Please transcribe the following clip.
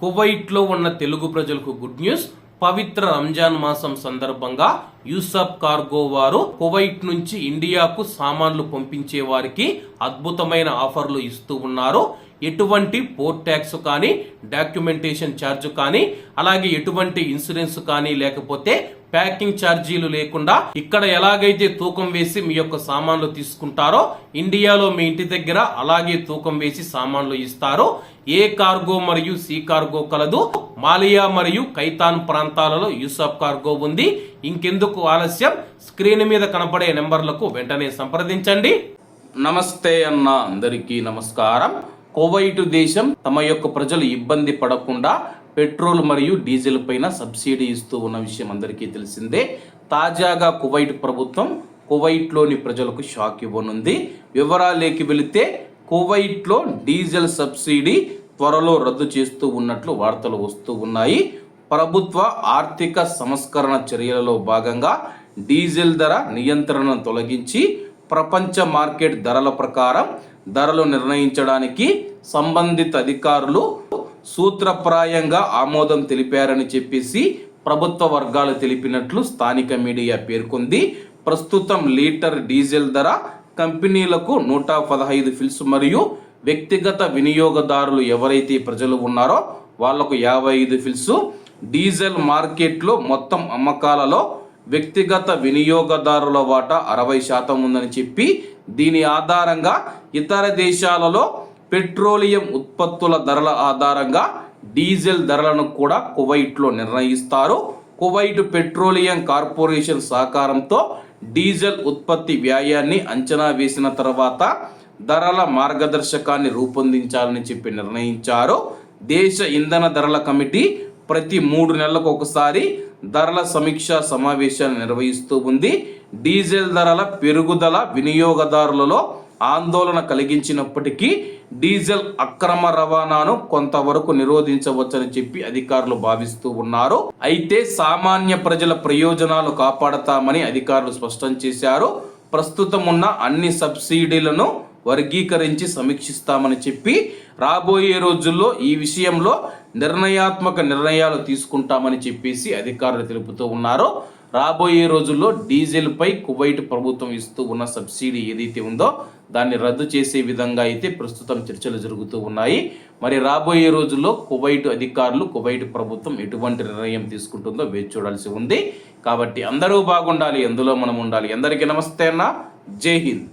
కువైట్లో ఉన్న తెలుగు ప్రజలకు గుడ్ న్యూస్. పవిత్ర రంజాన్ మాసం సందర్భంగా యూసఫ్ కార్గో వారు కువైట్ నుంచి ఇండియాకు సామాన్లు పంపించే వారికి అద్భుతమైన ఆఫర్లు ఇస్తూ ఉన్నారు. ఎటువంటి పోర్ట్ ట్యాక్స్ కానీ, డాక్యుమెంటేషన్ ఛార్జ్ కానీ, అలాగే ఎటువంటి ఇన్సూరెన్స్ కానీ, లేకపోతే ప్యాకింగ్ ఛార్జీలు లేకుండా ఇక్కడ ఎలాగైతే తూకం వేసి మీ యొక్క సామాన్లు తీసుకుంటారో ఇండియాలో మీ ఇంటి దగ్గర అలాగే తూకం వేసి సామాన్లు ఇస్తారు. ఏ కార్గో మరియు సి కార్గో కలదు. మాలియా మరియు కైతాన్ ప్రాంతాలలో యూసఫ్ కార్గో ఉంది. ఇంకెందుకు ఆలస్యం, స్క్రీన్ మీద కనపడే నెంబర్లకు వెంటనే సంప్రదించండి. నమస్తే అన్న అందరికీ నమస్కారం. కువైట్ దేశం తమ యొక్క ప్రజలు ఇబ్బంది పడకుండా పెట్రోల్ మరియు డీజిల్ పైన సబ్సిడీ ఇస్తూ ఉన్న విషయం అందరికీ తెలిసిందే. తాజాగా కువైట్ ప్రభుత్వం కువైట్లోని ప్రజలకు షాక్ ఇవ్వనుంది. వివరాలేకి వెళితే కువైట్లో డీజిల్ సబ్సిడీ త్వరలో రద్దు చేస్తూ ఉన్నట్లు వార్తలు వస్తూ ఉన్నాయి. ప్రభుత్వ ఆర్థిక సంస్కరణ చర్యలలో భాగంగా డీజిల్ ధర నియంత్రణను తొలగించి ప్రపంచ మార్కెట్ ధరల ప్రకారం ధరలు నిర్ణయించడానికి సంబంధిత అధికారులు సూత్రప్రాయంగా ఆమోదం తెలిపారని చెప్పేసి ప్రభుత్వ వర్గాలు తెలిపినట్లు స్థానిక మీడియా పేర్కొంది. ప్రస్తుతం లీటర్ డీజిల్ ధర కంపెనీలకు 115 ఫిల్స్ మరియు వ్యక్తిగత వినియోగదారులు ఎవరైతే ప్రజలు ఉన్నారో వాళ్లకు 55 ఫిల్స్. డీజిల్ మార్కెట్లో మొత్తం అమ్మకాలలో వ్యక్తిగత వినియోగదారుల వాటా 60% ఉందని చెప్పి దీని ఆధారంగా ఇతర దేశాలలో పెట్రోలియం ఉత్పత్తుల ధరల ఆధారంగా డీజిల్ ధరలను కూడా కువైట్లో నిర్ణయిస్తారు. కువైట్ పెట్రోలియం కార్పొరేషన్ సహకారంతో డీజిల్ ఉత్పత్తి వ్యయాన్ని అంచనా వేసిన తర్వాత ధరల మార్గదర్శకాన్ని రూపొందించాలని చెప్పి నిర్ణయించారు. దేశ ఇంధన ధరల కమిటీ ప్రతి 3 నెలలకు ఒకసారి ధరల సమీక్షా సమావేశాన్ని నిర్వహిస్తూ ఉంది. డీజిల్ ధరల పెరుగుదల వినియోగదారులలో ఆందోళన కలిగించినప్పటికీ డీజిల్ అక్రమ రవాణాను కొంతవరకు నిరోధించవచ్చని చెప్పి అధికారులు భావిస్తూ ఉన్నారు. అయితే సామాన్య ప్రజల ప్రయోజనాలు కాపాడతామని అధికారులు స్పష్టం చేశారు. ప్రస్తుతం ఉన్న అన్ని సబ్సిడీలను వర్గీకరించి సమీక్షిస్తామని చెప్పి రాబోయే రోజుల్లో ఈ విషయంలో నిర్ణయాత్మక నిర్ణయాలు తీసుకుంటామని చెప్పేసి అధికారులు తెలుపుతూ ఉన్నారు. రాబోయే రోజుల్లో డీజిల్ పై కువైట్ ప్రభుత్వం ఇస్తూ ఉన్న సబ్సిడీ ఏదైతే ఉందో దాన్ని రద్దు చేసే విధంగా అయితే ప్రస్తుతం చర్చలు జరుగుతూ ఉన్నాయి. మరి రాబోయే రోజుల్లో కువైట్ అధికారులు, కువైట్ ప్రభుత్వం ఎటువంటి నిర్ణయం తీసుకుంటుందో వేచి చూడాల్సి ఉంది. కాబట్టి అందరూ బాగుండాలి, అందులో మనం ఉండాలి. అందరికీ నమస్తే అన్న, జై హింద్.